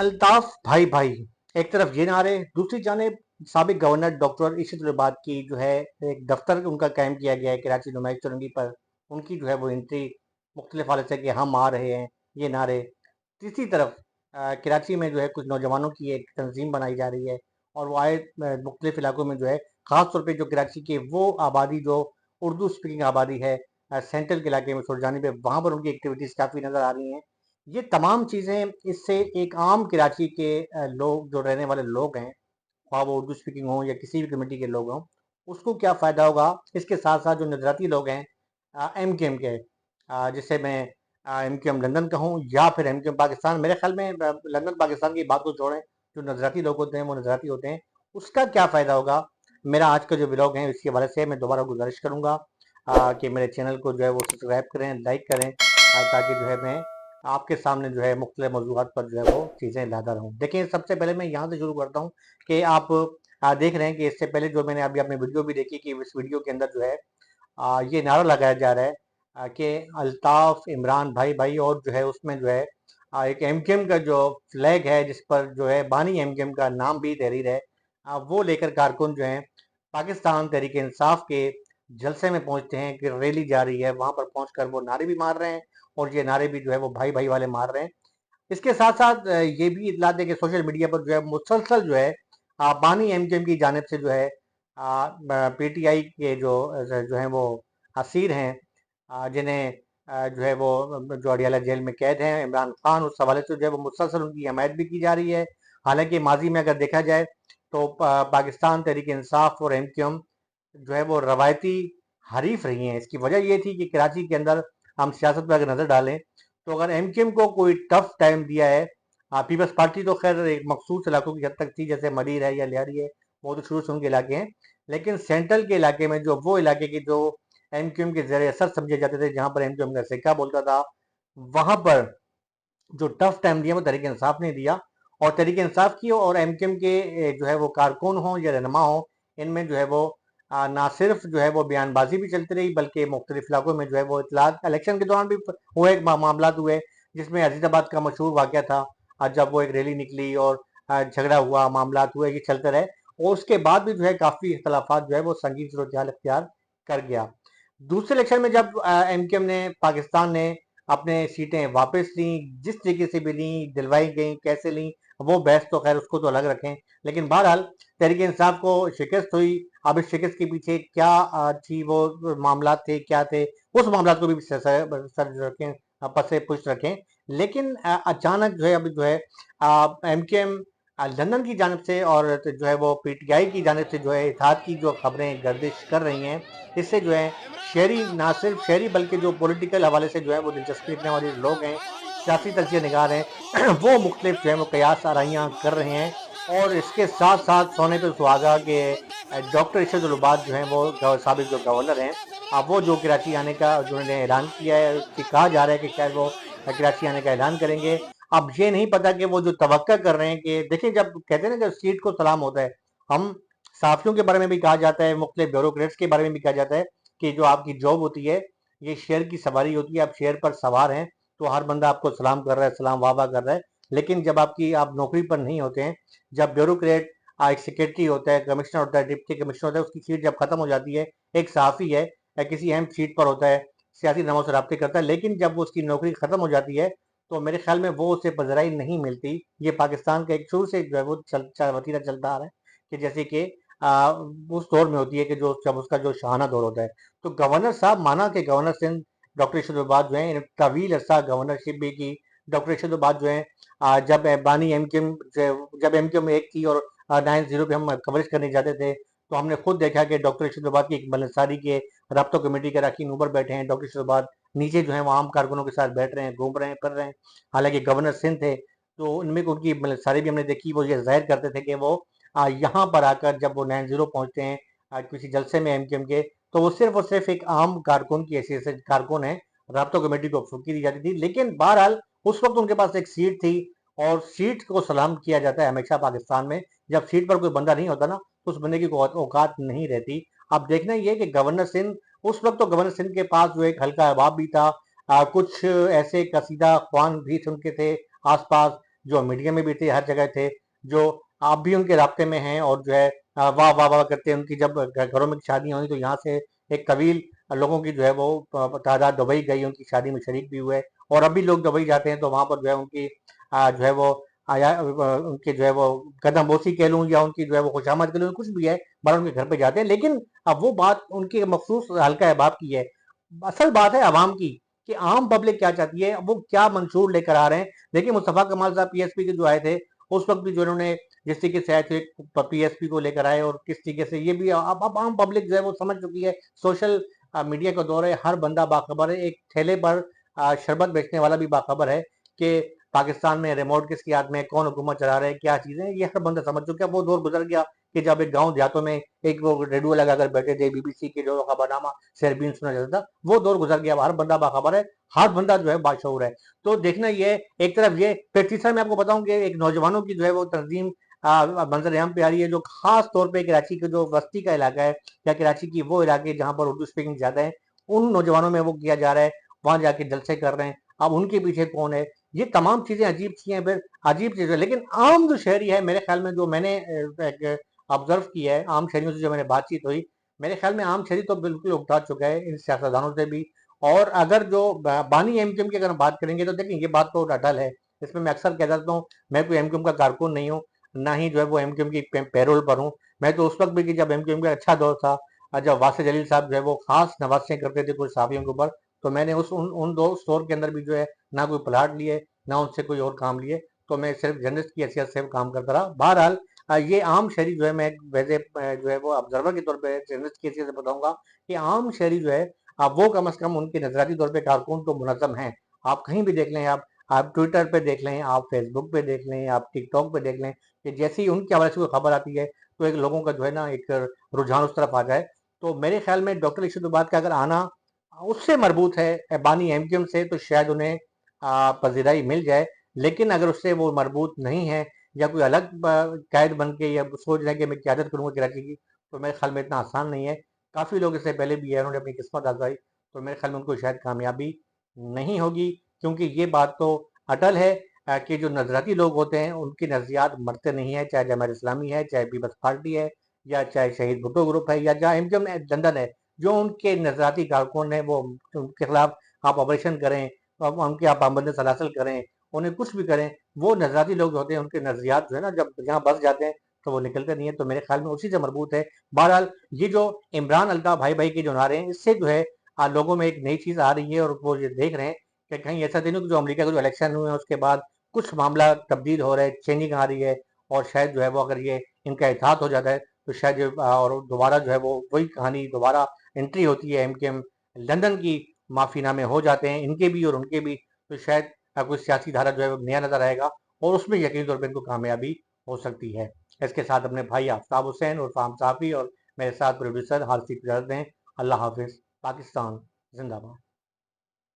अल्ताफ भाई भाई, एक तरफ ये नारे, दूसरी जानिब साबिक गवर्नर डॉक्टर इशरत उल-इबाद की जो है एक दफ्तर उनका कायम किया गया है कराची नुमाइश चौरंगी पर। उनकी जो है वो एंट्री मुख्तलिफ हालत से कि हम आ रहे हैं, ये नारे। तीसरी तरफ कराची में जो है कुछ नौजवानों की एक तंजीम बनाई जा रही है और वो आए मुख्तलिफ इलाकों में जो है ख़ास तौर पे जो कराची के वो आबादी जो उर्दू स्पीकिंग आबादी है, सेंट्रल के इलाके में सुरजानी पे, वहाँ पर उनकी एक्टिविटीज़ काफ़ी नज़र आ रही हैं। ये तमाम चीज़ें इससे एक आम कराची के लोग जो रहने वाले लोग हैं, ख्वाह वो उर्दू स्पीकिंग हों या किसी भी कम्युनिटी के लोग हों, उसको क्या फ़ायदा होगा। इसके साथ साथ जो नजराती लोग हैं एम के एम के, जिसे मैं एम के एम लंदन कहूँ या फिर एम के एम पाकिस्तान, मेरे ख्याल में लंदन पाकिस्तान की बात को छोड़ें, जो नजराती लोग होते हैं वो नजराती होते हैं, उसका क्या फ़ायदा होगा। मेरा आज का जो ब्लॉग है इसके हवाले से मैं दोबारा गुजारिश करूँगा कि मेरे चैनल को जो है वो सब्सक्राइब करें, लाइक करें, ताकि जो है मैं आपके सामने जो है मुख्तलिफ मौज़ूआत पर जो है वो चीज़ें लाता रहूँ। देखिए, सबसे पहले मैं यहाँ से शुरू करता हूँ कि आप देख रहे हैं कि इससे पहले जो मैंने अभी अपनी वीडियो भी देखी कि इस वीडियो के अंदर जो है ये नारा लगाया जा रहा है कि अल्ताफ इमरान भाई भाई, और जो है उसमें जो है एक एमकेएम का जो फ्लैग है जिस पर जो है बानी एमकेएम का नाम भी तहरीर है, वो लेकर कारकुन जो है पाकिस्तान तहरीक इंसाफ के जलसे में पहुंचते हैं कि रैली जा रही है, वहां पर पहुंचकर वो नारे भी मार रहे हैं और ये नारे भी जो है वो भाई भाई वाले मार रहे हैं। इसके साथ साथ ये भी इतला दें कि सोशल मीडिया पर जो है मुसलसल जो है बानी एमकेएम की जानिब से जो है पीटीआई के जो है वो असीर हैं, जिन्हें जो है वो जो अडियाला जेल में कैद हैं इमरान खान, उस हवाले से जो है वो मुसलसल उनकी हमायत भी की जा रही है। हालांकि माजी में अगर देखा जाए तो पाकिस्तान तहरीक इंसाफ और एमकेएम जो है वो रवायती हरीफ रही हैं। इसकी वजह ये थी कि कराची के अंदर हम सियासत पर अगर नजर डालें तो अगर एमकेएम को कोई टफ टाइम दिया है, पीपल्स पार्टी तो खैर एक मखसूस इलाकों की हद तक थी, जैसे मरीर है या लियारी है, वो तो शुरू से उनके इलाके हैं, लेकिन सेंट्रल के इलाके में जो वो इलाके की जो एमक्यूएम के जेर असर समझे जाते थे, जहां पर एमक्यूएम का सिक्का बोलता था, वहां पर जो टफ टाइम दिया वो तहरीक इंसाफ ने दिया। और तहरीक इंसाफ की और एमक्यूएम के जो है वो कारकुन हों या रहनुमा हों, इनमें जो है वो ना सिर्फ जो है वो बयानबाजी भी चलती रही, बल्कि मुख्तलिफ इलाकों में जो है वो इतलात इलेक्शन के दौरान भी हुए मामला हुए, जिसमें अजीजाबाद का मशहूर वाक़या था, जब वो एक रैली निकली और झगड़ा हुआ, मामला हुए, ये चलते रहे और उसके बाद भी जो है काफ़ी इख्तलाफात जो है वो संगीन सूरत इख्तियार कर गया। दूसरे इलेक्शन में जब एमकेएम ने पाकिस्तान ने अपने सीटें वापस ली, जिस तरीके से भी ली, दिलवाई गई, कैसे ली, वो बहस तो खैर उसको तो अलग रखें, लेकिन बहरहाल तहरीक इंसाफ को शिकस्त हुई। अब इस शिकस्त के पीछे क्या थी, वो मामला थे क्या थे, उस मामला को भी सर रखें, पसे पुष्ट रखें। लेकिन अचानक जो है अभी जो है एमकेएम लंदन की जानब से और जो है वो पीटीआई की जानब से जो है इत्तेहाद की जो खबरें गर्दिश कर रही हैं, इससे जो है शहरी, ना सिर्फ शहरी बल्कि जो पॉलिटिकल हवाले से जो है वो दिलचस्पी रखने वाले लोग हैं, सियासी तजिया निगार हैं, वो मुख्तलिफ जो है वो कयास आराइयाँ कर रहे हैं। और इसके साथ साथ सोने पे सुहागा के डॉक्टर इशरत उल इबाद जो हैं वो साबिक जो गवर्नर हैं, अब वो जो कराची आने का जो उन्होंने ऐलान किया है कि कहा जा रहा है कि शायद वो कराची आने का ऐलान करेंगे। अब ये नहीं पता कि वो जो तवक्का कर रहे हैं कि देखिए, जब कहते हैं ना कि सीट को सलाम होता है, हम साफियों के बारे में भी कहा जाता है, मुख्तलिफ ब्यूरोक्रेट्स के बारे में भी कहा जाता है कि जो आपकी जॉब होती है ये शेयर की सवारी होती है, आप शेयर पर सवार हैं तो हर बंदा आपको सलाम कर रहा है, सलाम वाह वाह कर रहा है। लेकिन जब आप नौकरी पर नहीं होते हैं, जब ब्यूरोक्रेट एक सेक्रेटरी होता है, कमिश्नर होता है, डिप्टी कमिश्नर होता है, उसकी सीट जब खत्म हो जाती है, एक सहाफ़ी है या किसी अहम सीट पर होता है, सियासी नामों से रब्ते करता है, लेकिन जब वो उसकी नौकरी खत्म हो जाती है तो मेरे ख्याल में वो उसे पजराई नहीं मिलती। ये पाकिस्तान का एक शुरू से जो है वो वतीरा चलता आ रहा है कि जैसे कि उस दौर में होती है कि जो जब उसका जो शाहाना दौर होता है, तो गवर्नर साहब माना कि गवर्नर सिंध डॉक्टर इरशाद बाद जो है तवील अरसा गवर्नरशिप भी की। डॉक्टर इरशाद बाद जो है जब बानी एमकेएम जब एमकेएम एक थी और 9-0 पे हम कवरेज करने जाते थे, तो हमने खुद देखा कि डॉक्टर इरशाद की बलसारी के रब्ता कमेटी के अरकान ऊपर बैठे हैं, डॉक्टर इरशाद नीचे जो है वो आम कारकुनों के साथ बैठ रहे हैं, घूम रहे हैं, कर रहे हैं। हालांकि गवर्नर सिंध थे तो उनमें उनकी बलसारी भी हमने देखी, वो ये जाहिर करते थे कि वो यहाँ पर आकर जब वो 9-0 पहुंचते हैं किसी जलसे में एमकेएम के, तो वो सिर्फ और सिर्फ एक आम कारकुन की हैसियत से कारकुन है, राब्ता कमेटी को फूकी दी जाती थी। लेकिन बहरहाल उस वक्त उनके पास एक सीट थी और सीट को सलाम किया जाता है हमेशा पाकिस्तान में। जब सीट पर कोई बंदा नहीं होता ना तो उस बंदे की कोई औकात नहीं रहती। अब देखना ये कि गवर्नर सिंह, उस वक्त तो गवर्नर सिंह के पास जो एक हल्का अहबाब भी था, कुछ ऐसे कसीदा ख्वान भी उनके थे आसपास, जो मीडिया में भी थे, हर जगह थे, जो आप भी उनके राब्ते में हैं और जो है वाह वाह वाह करते हैं। उनकी जब घरों में शादियां हुई तो यहाँ से एक कबील लोगों की जो है वो तादाद दुबई गई, उनकी शादी में शरीक भी हुए। और अभी लोग दुबई जाते हैं तो वहां पर जो है उनकी जो है वो आया उनके जो है वो कदमबोसी कह लूँ या उनकी जो है वो खुशामद कह लूँ, कुछ भी है, बड़ा उनके घर पे जाते हैं। लेकिन अब वो बात उनकी मखसूस हल्का अहबाब की है। असल बात है आवाम की, कि आम पब्लिक क्या चाहती है, वो क्या मंशूर लेकर आ रहे हैं। देखिए मुस्तफ़ा कमाल साहब पीएसपी के जो आए थे, उस वक्त भी जो उन्होंने जिस तरीके से आए थे पीएसपी को लेकर आए, और किस तरीके से ये भी अब आम पब्लिक जो है वो समझ चुकी है। सोशल मीडिया का दौर है, हर बंदा बाखबर है। एक ठेले पर शरबत बेचने वाला भी बाखबर है कि पाकिस्तान में रिमोट किसकी हाथ में है, कौन हुकूमत चला रहे हैं, क्या चीजें, ये हर बंदा समझ चुका है। वो दौर गुजर गया कि जब एक गांव देहातों में एक वो रेडियो लगाकर बैठे थे, बीबीसी के जो खबरनामा शेरबीन सुना जाता था, वो दौर गुजर गया। हर बंदा बाखबर है, हर बंदा जो है बाशऊर है। तो देखना ये एक तरफ ये, फिर तीसरा मैं आपको बताऊं कि एक नौजवानों की जो है वो तंजीम मंजर आम पे आ रही है, जो खास तौर पे कराची के जो बस्ती का इलाका है या कराची की वो इलाके जहाँ पर उर्दू स्पीकिंग ज्यादा है, उन नौजवानों में वो किया जा रहा है, वहां जाके जलसे कर रहे हैं। अब उनके पीछे कौन है, ये तमाम चीजें अजीब सी हैं, फिर अजीब चीजें। लेकिन आम जो शहरी है, मेरे ख्याल में जो मैंने ऑब्जर्व किया है, आम शहरियों से जो मैंने बातचीत हुई, मेरे ख्याल में आम शहरी तो बिल्कुल उगता चुका है इन सियासतदानों से भी। और अगर जो बानी एमक्यूएम की अगर हम बात करेंगे तो देखिए ये बात तो अटल है, इसमें मैं अक्सर कह देता हूँ, मैं कोई एमक्यूएम का कारकुन नहीं हूँ, ना ही जो है वो एमक्यूएम की पैरोल पर हूँ। मैं तो उस वक्त भी कि जब एमक्यूएम का अच्छा दौर था, जब वासिफ जलील साहब जो है वो खास नवाजियां करते थे कुछ सहाफियों के ऊपर, तो मैंने उन दो स्टोर के अंदर भी जो है ना कोई प्लाट लिए, ना उनसे कोई और काम लिए, तो मैं सिर्फ जर्नलिस्ट की हैसियत से काम करता रहा। बहरहाल ये आम शहरी जो है, मैं वैसे जो है वो ऑब्जर्वर के तौर पे जर्नलिस्ट की हैसियत से बताऊंगा कि आम शहरी जो है वो कम अज कम उनके नजराती तौर पे कारकुन तो मुनज़्ज़म हैं। आप कहीं भी देख लें, आप ट्विटर पे देख लें, आप फेसबुक पे देख लें, आप टिकटॉक पे देख लें, कि जैसे ही उनके हवाले से कोई खबर आती है तो एक लोगों का जो है ना एक रुझान उस तरफ आ जाए। तो मेरे ख्याल में डॉक्टर इशरत का अगर आना उससे मरबूत है बानी एमक्यूएम से, तो शायद उन्हें पजीराई मिल जाए। लेकिन अगर उससे वो मरबूत नहीं है, या कोई अलग कायद बन के या सोच रहे हैं कि मैं क्यादत करूंगा कराची की, तो मेरे ख्याल में इतना आसान नहीं है। काफ़ी लोग इससे पहले भी है, उन्होंने अपनी किस्मत आजमाई, तो मेरे ख्याल में उनको शायद कामयाबी नहीं होगी। क्योंकि ये बात तो अटल है कि जो नजराती लोग होते हैं उनकी नजरियात मरते नहीं है, चाहे जमात इस्लामी है, चाहे पीपल्स पार्टी है, या चाहे शहीद भुट्टो ग्रुप है, या जहाँ एमक्यूएम लंदन है, जो उनके नजराती कारकुन है, वो उनके खिलाफ आप ऑपरेशन करें, उनके आप पाबंदी सलासल करें, उन्हें कुछ भी करें, वो नजराती लोग होते हैं, उनके नजरियात जो है ना जब यहाँ बस जाते हैं तो वो निकलते नहीं है। तो मेरे ख्याल में उसी से मरबूत है। बहरहाल ये जो इमरान अल्ताफ भाई भाई के जो नारे हैं, इससे जो है लोगों में एक नई चीज आ रही है, और वो ये देख रहे हैं कि कहीं ऐसा नहीं हो कि जो अमेरिका के जो इलेक्शन हुए हैं उसके बाद कुछ मामला तब्दील हो रहा है, चेंजिंग आ रही है, और शायद जो है वो अगर ये इनका इत्तेहाद हो जाता है तो शायद और दोबारा जो है वो वही कहानी दोबारा एंट्री होती है एमकेएम लंदन की, माफीनामे हो जाते हैं इनके भी और उनके भी, तो शायद कोई सियासी धारा जो है वो नया नजर आएगा, और उसमें यकीनी तौर पर इनको कामयाबी हो सकती है। इसके साथ अपने भाई आफ्ताब हुसैन और फाहम साफी और मेरे साथ प्रोड्यूसर हासिफ हैं। अल्लाह हाफिज। पाकिस्तान जिंदाबाद।